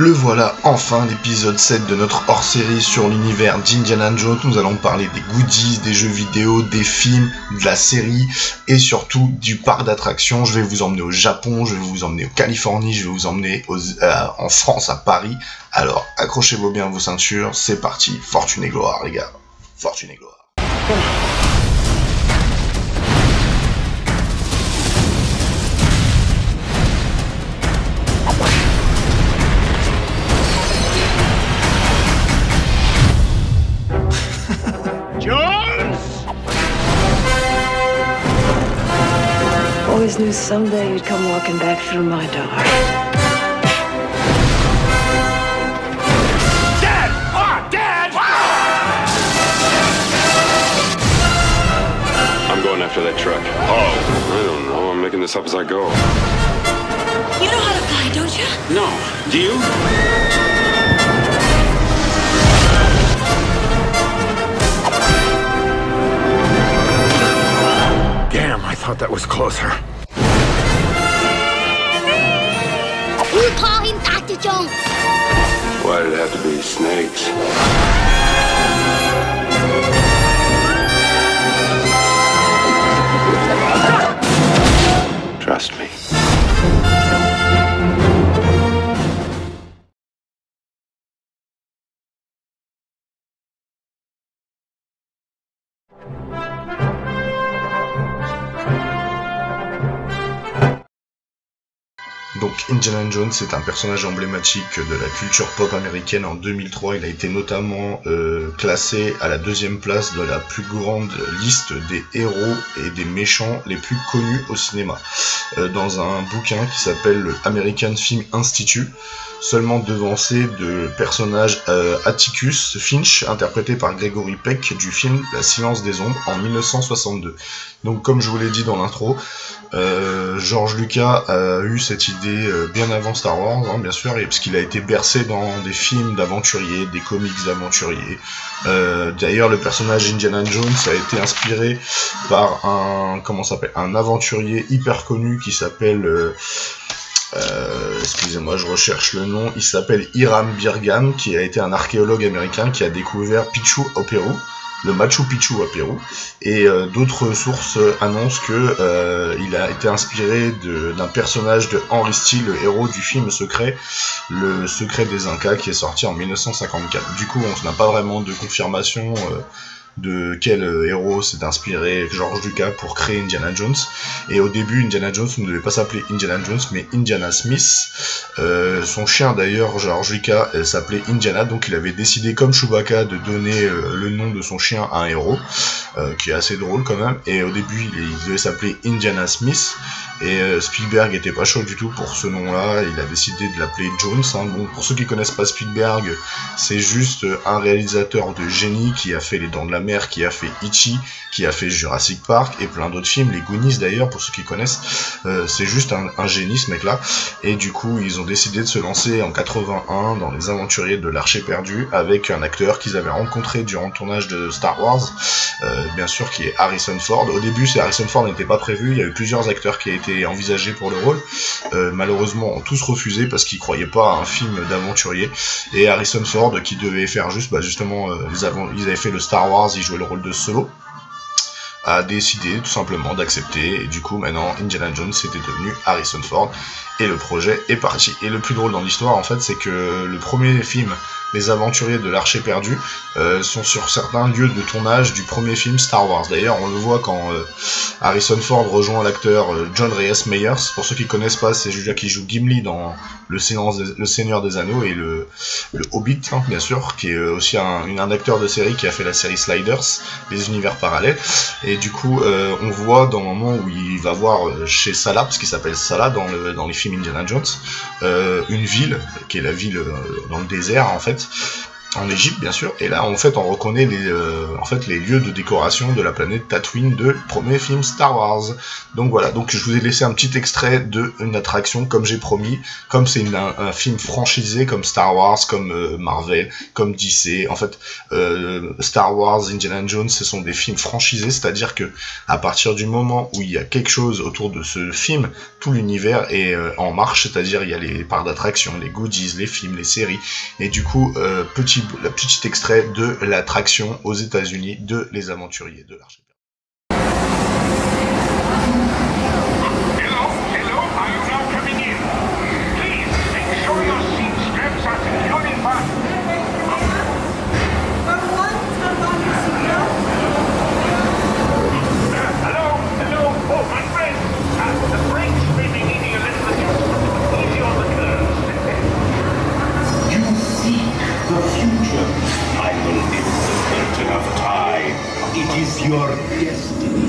Le voilà enfin, l'épisode 7 de notre hors-série sur l'univers d'Indiana Jones. Nous allons parler des goodies, des jeux vidéo, des films, de la série et surtout du parc d'attractions. Je vais vous emmener au Japon, je vais vous emmener en Californie, je vais vous emmener en France, à Paris. Alors accrochez-vous bien vos ceintures, c'est parti, fortune et gloire les gars, fortune et gloire. Always knew someday you'd come walking back through my door. Dad! Ah, Dad! I'm going after that truck. Oh, I don't know. I'm making this up as I go. You know how to fly, don't you? No. Do you? Damn, I thought that was closer. You call him Dr. Jones. Why did it have to be snakes? Trust me. Donc Indiana Jones est un personnage emblématique de la culture pop américaine. En 2003, il a été notamment classé à la 2e place de la plus grande liste des héros et des méchants les plus connus au cinéma, dans un bouquin qui s'appelle le American Film Institute, seulement devancé de personnage Atticus Finch, interprété par Gregory Peck du film La Silence des Ombres en 1962. Donc comme je vous l'ai dit dans l'intro, George Lucas a eu cette idée bien avant Star Wars, hein, bien sûr, et parce qu'il a été bercé dans des films d'aventuriers, des comics d'aventuriers. D'ailleurs, le personnage Indiana Jones a été inspiré par un aventurier hyper connu qui s'appelle excusez-moi, je recherche le nom. Il s'appelle Hiram Bingham, qui a été un archéologue américain qui a découvert Pichu au Pérou, le Machu Picchu au Pérou, et d'autres sources annoncent que il a été inspiré d'un personnage de Henry Steele, le héros du film Secret, le Secret des Incas, qui est sorti en 1954. Du coup, on n'a pas vraiment de confirmation de quel héros s'est inspiré George Lucas pour créer Indiana Jones. Et au début, Indiana Jones ne devait pas s'appeler Indiana Jones, mais Indiana Smith. Son chien d'ailleurs, George Lucas, s'appelait Indiana, donc il avait décidé, comme Chewbacca, de donner le nom de son chien à un héros, qui est assez drôle quand même. Et au début, il devait s'appeler Indiana Smith, et Spielberg était pas chaud du tout pour ce nom-là. Il a décidé de l'appeler Jones. Hein. Bon, pour ceux qui connaissent pas Spielberg, c'est juste un réalisateur de génie qui a fait Les Dents de la Mer, qui a fait E.T., qui a fait Jurassic Park et plein d'autres films, les Goonies d'ailleurs, pour ceux qui connaissent. C'est juste un génie ce mec-là. Et du coup, ils ont décidé de se lancer en 81 dans Les Aventuriers de l'Archer perdu, avec un acteur qu'ils avaient rencontré durant le tournage de Star Wars, bien sûr, qui est Harrison Ford. Au début, Harrison Ford n'était pas prévu, il y a eu plusieurs acteurs qui étaient envisagés pour le rôle, malheureusement ont tous refusé parce qu'ils croyaient pas à un film d'aventurier. Et Harrison Ford, qui devait faire juste, justement, ils avaient fait le Star Wars, il jouait le rôle de Solo, a décidé tout simplement d'accepter, et du coup maintenant Indiana Jones était devenu Harrison Ford et le projet est parti. Et le plus drôle dans l'histoire en fait, c'est que le premier film, Les Aventuriers de l'Archer perdu, sont sur certains lieux de tournage du premier film Star Wars. D'ailleurs, on le voit quand Harrison Ford rejoint l'acteur John Rhys Meyers. Pour ceux qui connaissent pas, c'est celui qui joue Gimli dans Le Seigneur des Anneaux et le Hobbit, hein, bien sûr, qui est aussi un acteur de série qui a fait la série Sliders, les univers parallèles. Et du coup, on voit dans le moment où il va voir chez Salah, parce qu'il s'appelle Salah dans les films Indiana Jones, une ville, qui est la ville dans le désert en fait, en Égypte bien sûr, et là en fait on reconnaît les lieux de décoration de la planète Tatooine de premier film Star Wars. Donc voilà, donc je vous ai laissé un petit extrait d'une attraction comme j'ai promis, comme c'est un film franchisé comme Star Wars, comme Marvel, comme DC. En fait, Star Wars, Indiana Jones, ce sont des films franchisés, c'est-à-dire que à partir du moment où il y a quelque chose autour de ce film, tout l'univers est en marche, c'est-à-dire il y a les parcs d'attraction, les goodies, les films, les séries, et du coup petit extrait de l'attraction aux États-Unis de Les Aventuriers de l'Archipel. Your destiny.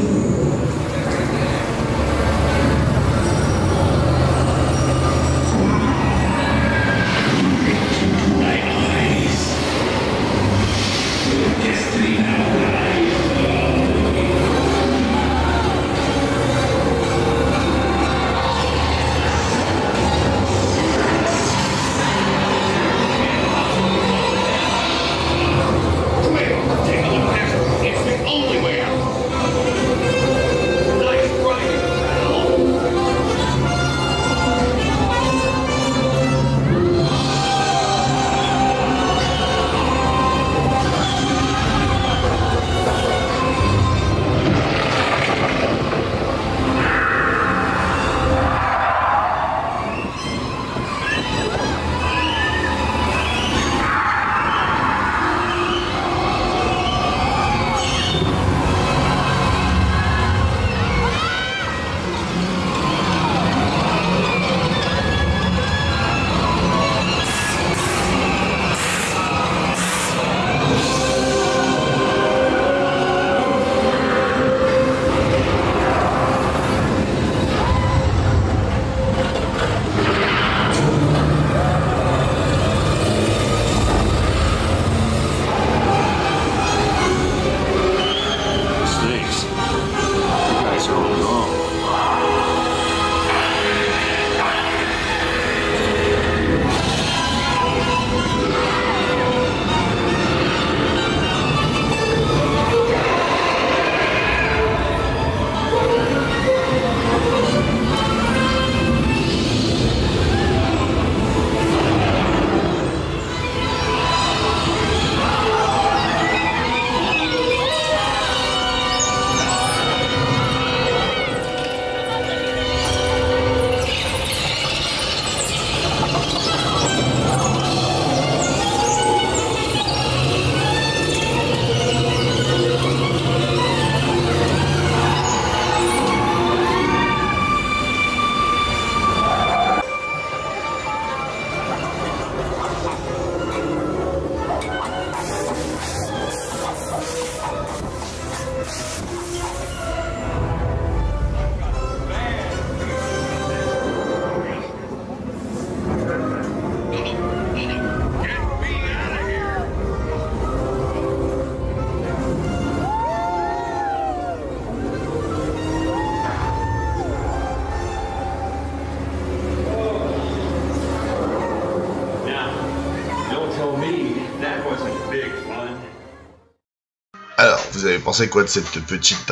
Alors, vous avez pensé quoi de cette petite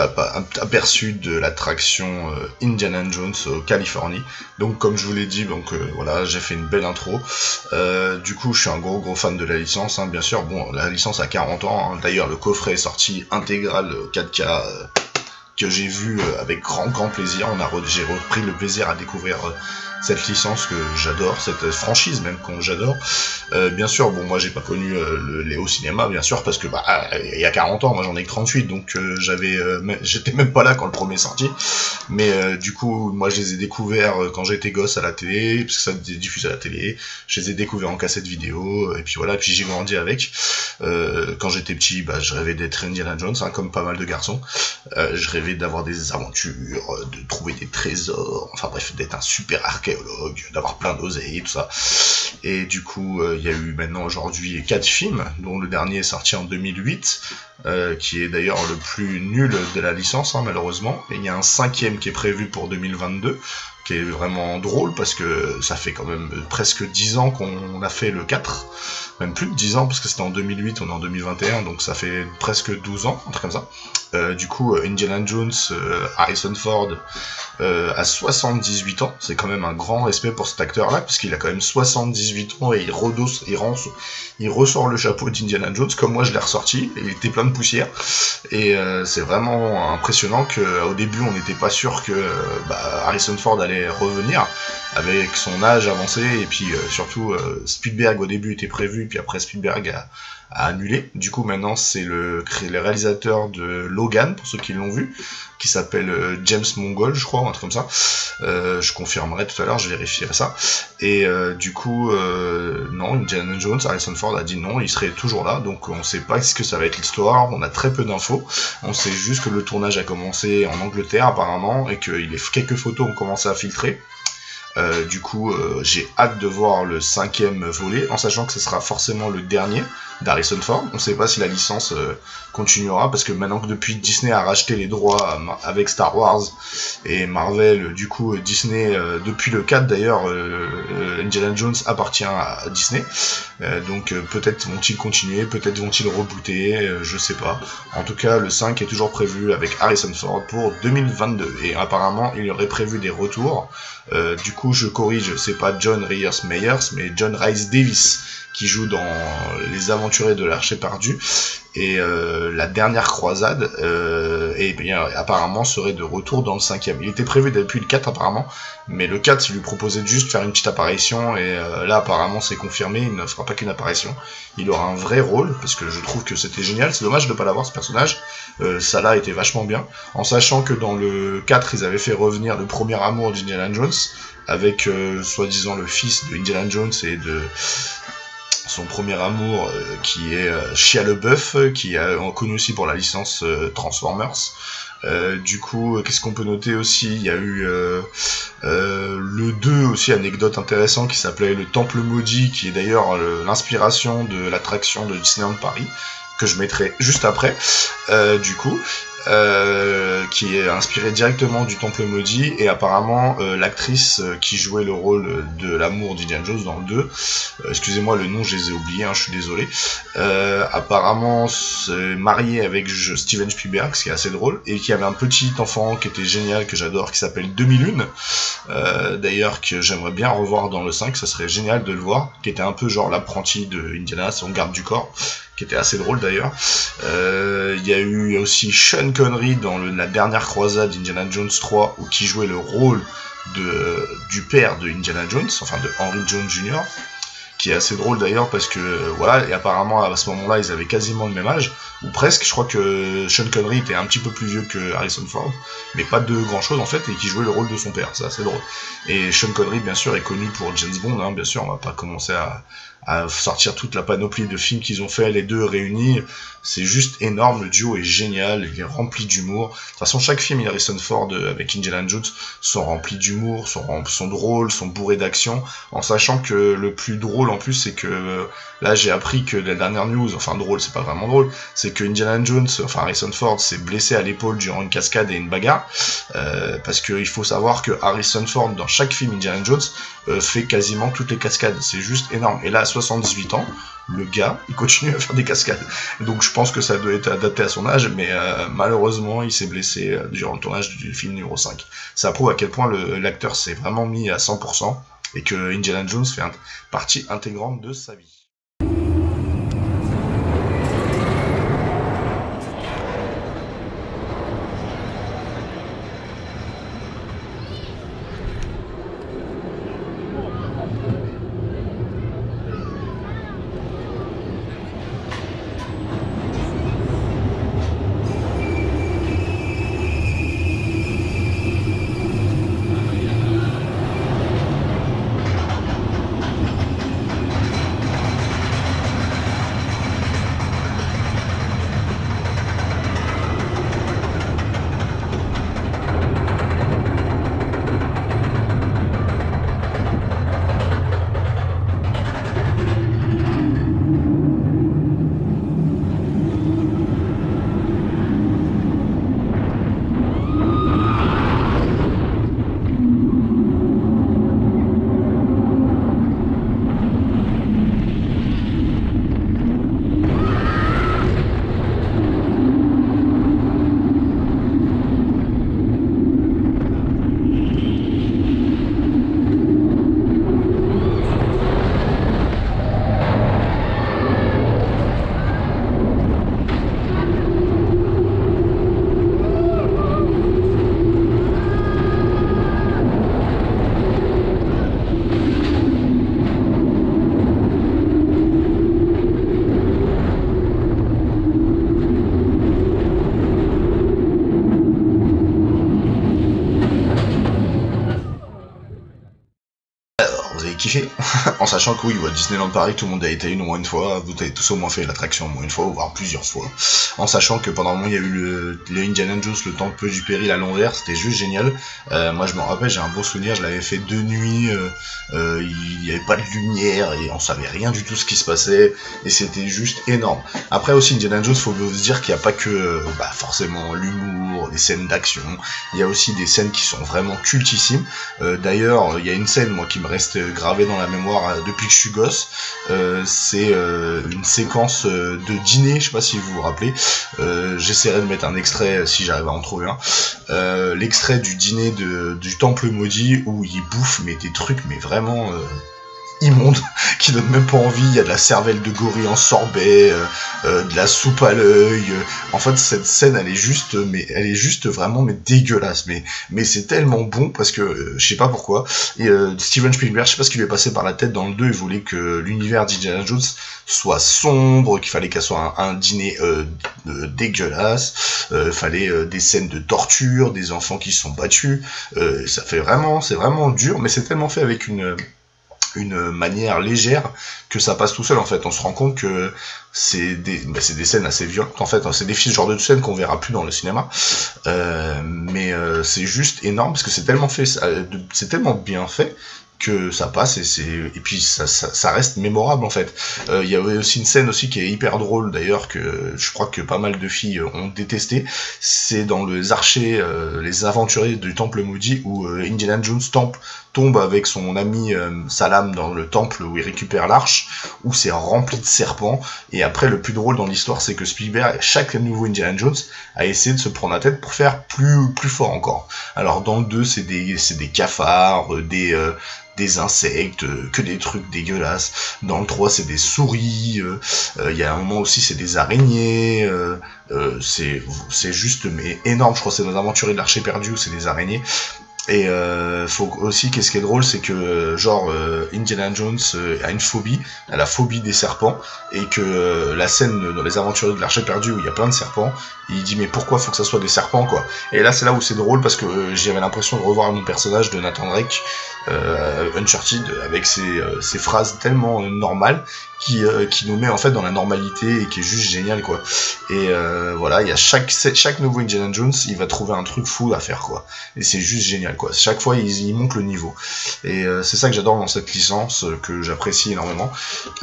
aperçu de l'attraction Indiana Jones au Californie? Donc, comme je vous l'ai dit, voilà, j'ai fait une belle intro. Du coup, je suis un gros fan de la licence, hein, bien sûr. Bon, la licence a 40 ans. Hein. D'ailleurs, le coffret est sorti intégral 4K que j'ai vu avec grand plaisir. J'ai repris le plaisir à découvrir cette licence que j'adore, cette franchise même que j'adore. Bien sûr, bon, moi j'ai pas connu les au cinéma, bien sûr, parce que il y a 40 ans, moi j'en ai que 38, donc j'étais même pas là quand le premier est sorti. Mais du coup, moi je les ai découverts quand j'étais gosse à la télé, parce que ça diffusait à la télé. Je les ai découverts en cassette vidéo, et puis voilà, puis j'ai grandi avec. Quand j'étais petit, je rêvais d'être Indiana Jones, hein, comme pas mal de garçons. Je rêvais d'avoir des aventures, de trouver des trésors, enfin bref, d'être un super arcade archéologue, d'avoir plein d'oseilles, tout ça. Et du coup, il y a eu maintenant aujourd'hui 4 films, dont le dernier est sorti en 2008, qui est d'ailleurs le plus nul de la licence, hein, malheureusement. Et il y a un 5e qui est prévu pour 2022, qui est vraiment drôle, parce que ça fait quand même presque 10 ans qu'on a fait le 4, même plus de 10 ans, parce que c'était en 2008, on est en 2021, donc ça fait presque 12 ans, un truc comme ça. Du coup, Indiana Jones, Harrison Ford, à 78 ans, c'est quand même un grand respect pour cet acteur-là, parce qu'il a quand même 78 ans et il ressort le chapeau d'Indiana Jones, comme moi je l'ai ressorti, et il était plein de poussière, et c'est vraiment impressionnant qu'au début on n'était pas sûr que Harrison Ford allait revenir, avec son âge avancé, et puis surtout Spielberg au début était prévu, puis après Spielberg a annulé. Du coup maintenant c'est le réalisateur de Logan, pour ceux qui l'ont vu, qui s'appelle James Mangold, je crois, un truc comme ça. Je confirmerai tout à l'heure, je vérifierai ça. Et du coup, non, Indiana Jones, Harrison Ford a dit non, il serait toujours là, donc on sait pas ce que ça va être l'histoire, on a très peu d'infos. On sait juste que le tournage a commencé en Angleterre apparemment, et que quelques photos ont commencé à filtrer. Du coup, j'ai hâte de voir le 5e volet, en sachant que ce sera forcément le dernier d'Harrison Ford. On sait pas si la licence continuera, parce que maintenant que depuis Disney a racheté les droits avec Star Wars et Marvel, du coup Disney, depuis le 4 d'ailleurs, Indiana Jones appartient à Disney. Donc peut-être vont-ils continuer, peut-être vont-ils rebooter, je sais pas. En tout cas, le 5 est toujours prévu avec Harrison Ford pour 2022, et apparemment il y aurait prévu des retours. Du coup, je corrige, c'est pas John Rhys Meyers, mais John Rhys Davies, qui joue dans Les Aventuriers de l'Arche perdue et La Dernière Croisade, et bien apparemment serait de retour dans le 5e. Il était prévu depuis le 4 apparemment, mais le 4 il lui proposait de juste faire une petite apparition, et là apparemment c'est confirmé, il ne fera pas qu'une apparition, il aura un vrai rôle, parce que je trouve que c'était génial, c'est dommage de ne pas l'avoir ce personnage. Ça était vachement bien, en sachant que dans le 4 ils avaient fait revenir le premier amour d'Indiana Jones, avec soi-disant le fils de Indiana Jones et de son premier amour, qui est Shia LaBeouf, qui est connu aussi pour la licence Transformers. Du coup, qu'est-ce qu'on peut noter aussi? Il y a eu le 2 aussi, anecdote intéressante, qui s'appelait Le Temple Maudit, qui est d'ailleurs l'inspiration de l'attraction de Disneyland Paris, que je mettrai juste après, du coup. Qui est inspiré directement du Temple Maudit, et apparemment l'actrice qui jouait le rôle de l'amour d'Indiana Jones dans le 2, excusez-moi le nom, je les ai oubliés, hein, je suis désolé, apparemment c'est mariée avec Steven Spielberg, ce qui est assez drôle, et qui avait un petit enfant qui était génial, que j'adore, qui s'appelle 2001, d'ailleurs que j'aimerais bien revoir dans le 5, ça serait génial de le voir, qui était un peu genre l'apprenti de Indiana, son garde du corps, qui était assez drôle d'ailleurs. Il y a eu aussi Sean Connery dans la dernière croisade d'Indiana Jones 3, où qui jouait le rôle du père de Indiana Jones, enfin de Henry Jones Jr., qui est assez drôle d'ailleurs, parce que voilà, et apparemment à ce moment-là ils avaient quasiment le même âge, ou presque. Je crois que Sean Connery était un petit peu plus vieux que Harrison Ford, mais pas de grand chose en fait, et qui jouait le rôle de son père, c'est assez drôle. Et Sean Connery bien sûr est connu pour James Bond, hein, bien sûr, on va pas commencer à sortir toute la panoplie de films qu'ils ont fait, les deux réunis, c'est juste énorme, le duo est génial, il est rempli d'humour. De toute façon, chaque film Harrison Ford avec Indiana Jones sont remplis d'humour, sont drôles, sont bourrés d'action, en sachant que le plus drôle en plus, c'est que là j'ai appris que la dernière news, enfin drôle, c'est pas vraiment drôle, c'est que Indiana Jones, enfin Harrison Ford, s'est blessé à l'épaule durant une cascade et une bagarre, parce qu'il faut savoir que Harrison Ford, dans chaque film Indiana Jones, fait quasiment toutes les cascades, c'est juste énorme. Et là, à 78 ans, le gars, il continue à faire des cascades. Donc je pense que ça doit être adapté à son âge, mais malheureusement, il s'est blessé durant le tournage du film numéro 5. Ça prouve à quel point l'acteur s'est vraiment mis à 100%, et que Indiana Jones fait partie intégrante de sa vie. kiffé, en sachant que oui, Disneyland Paris, tout le monde a été au moins une fois, vous avez tous au moins fait l'attraction au moins une fois, voire plusieurs fois, en sachant que pendant un moment il y a eu le Indiana Jones, le Temple du Péril à l'envers, c'était juste génial. Moi je me rappelle, j'ai un beau souvenir, je l'avais fait 2 nuits, il n'y avait pas de lumière et on savait rien du tout ce qui se passait, et c'était juste énorme. Après aussi Indiana Jones, faut se dire qu'il n'y a pas que forcément l'humour, les scènes d'action, il y a aussi des scènes qui sont vraiment cultissimes. D'ailleurs, il y a une scène moi qui me reste gravée dans la mémoire depuis que je suis gosse, c'est une séquence de dîner, je sais pas si vous vous rappelez, j'essaierai de mettre un extrait si j'arrive à en trouver un, l'extrait du dîner du Temple Maudit où il bouffe mais des trucs mais vraiment immonde, qui donne même pas envie. Il y a de la cervelle de gorille en sorbet, de la soupe à l'œil. En fait, cette scène, elle est juste vraiment dégueulasse. Mais c'est tellement bon parce que je sais pas pourquoi. Et Steven Spielberg, je sais pas ce qui lui est passé par la tête dans le 2. Il voulait que l'univers d'Indiana Jones soit sombre, qu'il fallait qu'elle soit un dîner dégueulasse. Fallait des scènes de torture, des enfants qui se sont battus. C'est vraiment dur, mais c'est tellement fait avec une manière légère que ça passe tout seul en fait. On se rend compte que c'est des scènes assez violentes en fait, c'est des genre de scènes qu'on verra plus dans le cinéma, mais c'est juste énorme parce que c'est tellement fait, c'est tellement bien fait que ça passe et puis ça reste mémorable en fait. Il y avait aussi une scène aussi qui est hyper drôle d'ailleurs, que je crois que pas mal de filles ont détesté. C'est dans les archers, les aventuriers du Temple Maudit où Indiana Jones tombe avec son ami Salam dans le temple où il récupère l'arche, où c'est rempli de serpents. Et après, le plus drôle dans l'histoire, c'est que Spielberg, chaque nouveau Indiana Jones, a essayé de se prendre la tête pour faire plus fort encore. Alors dans le 2, c'est des cafards, des insectes, que des trucs dégueulasses. Dans le 3, c'est des souris. Il y a un moment aussi, c'est des araignées. C'est juste mais énorme. Je crois que c'est dans Aventuriers de l'Archer perdu où c'est des araignées. Et faut aussi, qu'est-ce qui est drôle, c'est que Indiana Jones a une phobie, a la phobie des serpents, et que la scène dans les Aventuriers de l'Archer perdu où il y a plein de serpents, il dit mais pourquoi faut que ça soit des serpents quoi. Et là c'est là où c'est drôle parce que j'avais l'impression de revoir mon personnage de Nathan Drake, Uncharted, avec ses phrases tellement normales qui nous met en fait dans la normalité et qui est juste génial quoi. Et voilà, il y a chaque nouveau Indiana Jones, il va trouver un truc fou à faire quoi. Et c'est juste génial quoi. Chaque fois il monte le niveau. Et c'est ça que j'adore dans cette licence, que j'apprécie énormément.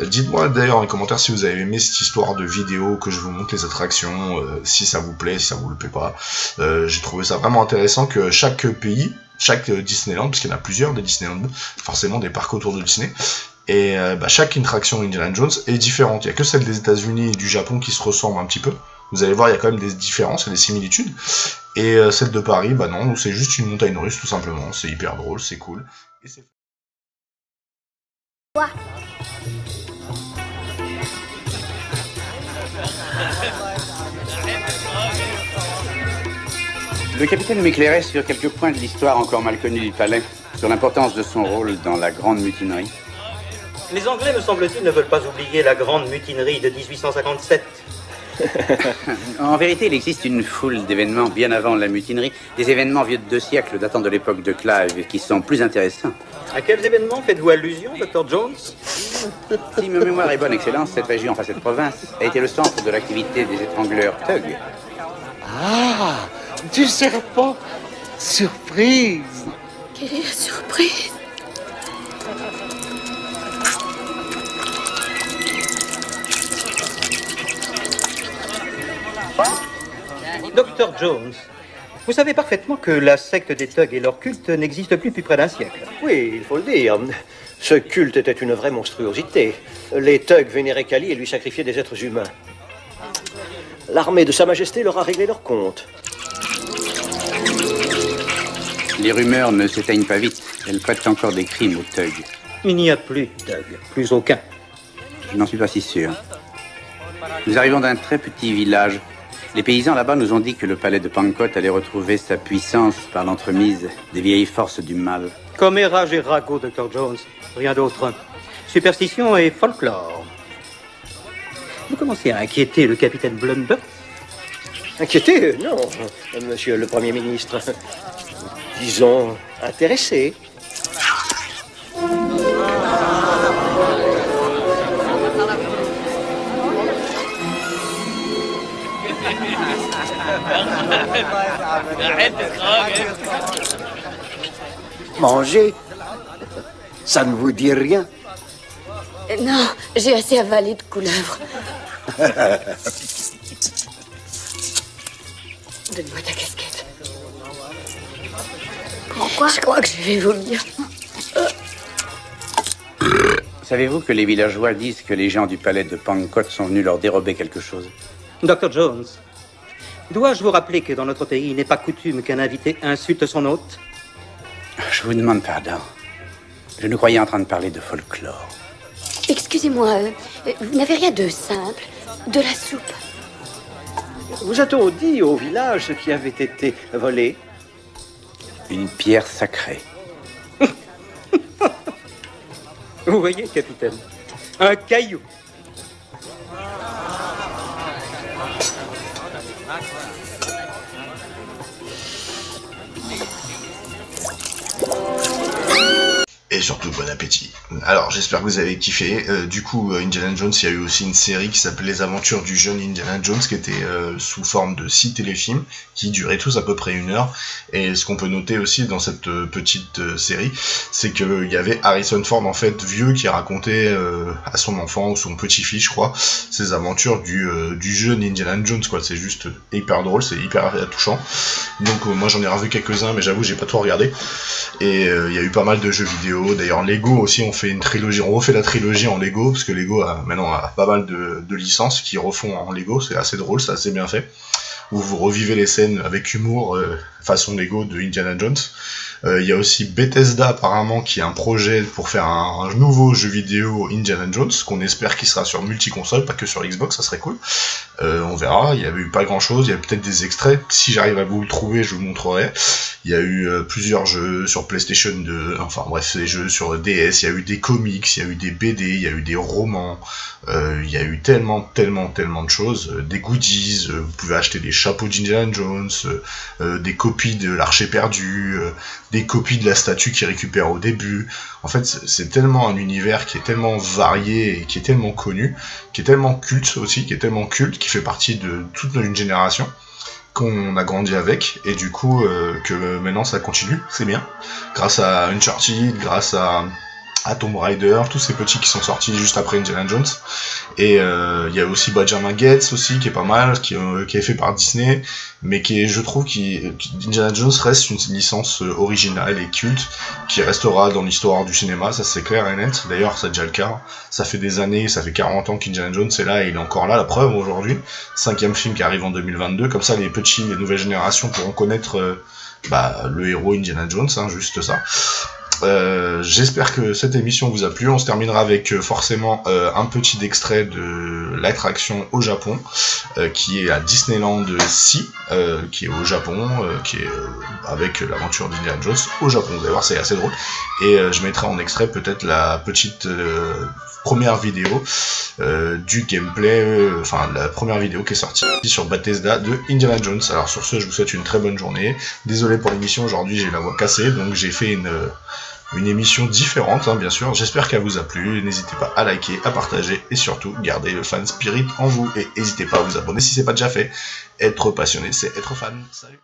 Dites-moi d'ailleurs dans les commentaires si vous avez aimé cette histoire de vidéo, que je vous montre les attractions, si ça vous plaît, si ça vous le plaît pas. J'ai trouvé ça vraiment intéressant que chaque pays, chaque Disneyland, parce qu'il y en a plusieurs des Disneyland, forcément des parcs autour de Disney, et chaque attraction Indiana Jones est différente. Il n'y a que celle des États-Unis et du Japon qui se ressemblent un petit peu. Vous allez voir, il y a quand même des différences et des similitudes. Et celle de Paris, non, c'est juste une montagne russe tout simplement. C'est hyper drôle, c'est cool. Et c'est... Le capitaine m'éclairait sur quelques points de l'histoire encore mal connue du palais, sur l'importance de son rôle dans la grande mutinerie. Les Anglais, me semble-t-il, ne veulent pas oublier la grande mutinerie de 1857. En vérité, il existe une foule d'événements bien avant la mutinerie, des événements vieux de 2 siècles datant de l'époque de Clive qui sont plus intéressants. À quels événements faites-vous allusion, Dr. Jones? Si ma mémoire est bonne, Excellence, cette région, enfin cette province, a été le centre de l'activité des étrangleurs Thug. Ah, du serpent! Surprise! Quelle surprise! Dr. Jones, vous savez parfaitement que la secte des Thugs et leur culte n'existe plus depuis près d'un siècle. Oui, il faut le dire. Ce culte était une vraie monstruosité. Les Thugs vénéraient Kali et lui sacrifiaient des êtres humains. L'armée de Sa Majesté leur a réglé leur compte. Les rumeurs ne s'éteignent pas vite. Elles prêtent encore des crimes aux Thugs. Il n'y a plus de Thugs, plus aucun. Je n'en suis pas si sûr. Nous arrivons d'un très petit village. Les paysans là-bas nous ont dit que le palais de Pankot allait retrouver sa puissance par l'entremise des vieilles forces du mal. Commérage et ragot, Dr. Jones. Rien d'autre. Superstition et folklore. Vous commencez à inquiéter le capitaine Blunder? Inquiété? Non, monsieur le Premier ministre. Disons, intéressé. Manger, ça ne vous dit rien? Non, j'ai assez avalé de couleuvres. Donne-moi ta casquette. Pourquoi? Je crois que je vais vomir. Savez-vous que les villageois disent que les gens du palais de Pankot sont venus leur dérober quelque chose? Dr. Jones, dois-je vous rappeler que dans notre pays, il n'est pas coutume qu'un invité insulte son hôte? Je vous demande pardon. Je nous croyais en train de parler de folklore. Excusez-moi, vous n'avez rien de simple? De la soupe? Vous a-t-on dit au village ce qui avait été volé? Une pierre sacrée. Vous voyez, capitaine, un caillou. Et surtout, bon appétit. Alors, j'espère que vous avez kiffé. Du coup, Indiana Jones, il y a eu aussi une série qui s'appelait Les Aventures du jeune Indiana Jones, qui était sous forme de 6 téléfilms, qui duraient tous à peu près 1 heure. Et ce qu'on peut noter aussi dans cette petite série, c'est qu'il y avait Harrison Ford, en fait, vieux, qui racontait à son enfant, ou son petit-fils, je crois, ses aventures du jeune Indiana Jones, quoi. C'est juste hyper drôle, c'est hyper touchant. Donc, moi, j'en ai revu quelques-uns, mais j'avoue, j'ai pas tout regardé. Et il y a eu pas mal de jeux vidéo. D'ailleurs, Lego aussi, on fait une trilogie, on refait la trilogie en Lego, parce que Lego maintenant a pas mal de licences qui refont en Lego, c'est assez drôle, c'est assez bien fait. Où vous revivez les scènes avec humour, façon Lego de Indiana Jones. Il y a aussi Bethesda apparemment qui a un projet pour faire un nouveau jeu vidéo Indiana Jones, qu'on espère qu'il sera sur multi-console, pas que sur Xbox, ça serait cool. On verra, il y avait eu pas grand chose, il y a peut-être des extraits, si j'arrive à vous le trouver, je vous le montrerai. Il y a eu plusieurs jeux sur PlayStation 2, enfin bref, des jeux sur DS, il y a eu des comics, il y a eu des BD, il y a eu des romans, il y a eu tellement de choses, des goodies, vous pouvez acheter des chapeaux d'Indiana Jones, des copies de l'Archer perdu, des copies de la statue qu'il récupère au début. En fait, c'est tellement un univers qui est tellement varié et qui est tellement connu, qui est tellement culte aussi, qui fait partie de toute une génération qu'on a grandi avec, et du coup que maintenant ça continue, c'est bien, grâce à Uncharted, grâce à Tomb Raider, tous ces petits qui sont sortis juste après Indiana Jones. Et il y a aussi Benjamin Gates aussi, qui est pas mal, qui est fait par Disney, mais je trouve qu'Indiana Jones reste une licence originale et culte, qui restera dans l'histoire du cinéma, ça c'est clair et net. D'ailleurs, c'est déjà le cas, ça fait des années, ça fait 40 ans qu'Indiana Jones est là, et il est encore là, la preuve aujourd'hui. 5e film qui arrive en 2022, comme ça les nouvelles générations pourront connaître le héros Indiana Jones, hein, juste ça. J'espère que cette émission vous a plu. On se terminera avec forcément un petit extrait de l'attraction au Japon, qui est à Disneyland Sea, qui est au Japon, qui est avec l'aventure d'Indiana Jones au Japon. Vous allez voir, c'est assez drôle. Et je mettrai en extrait peut-être la petite première vidéo du gameplay, la première vidéo qui est sortie sur Bethesda de Indiana Jones. Alors sur ce, je vous souhaite une très bonne journée. Désolé pour l'émission, aujourd'hui j'ai la voix cassée, donc j'ai fait une émission différente, hein, bien sûr. J'espère qu'elle vous a plu. N'hésitez pas à liker, à partager et surtout gardez le fan spirit en vous. Et n'hésitez pas à vous abonner si c'est pas déjà fait. Être passionné, c'est être fan. Salut.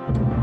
Ciao.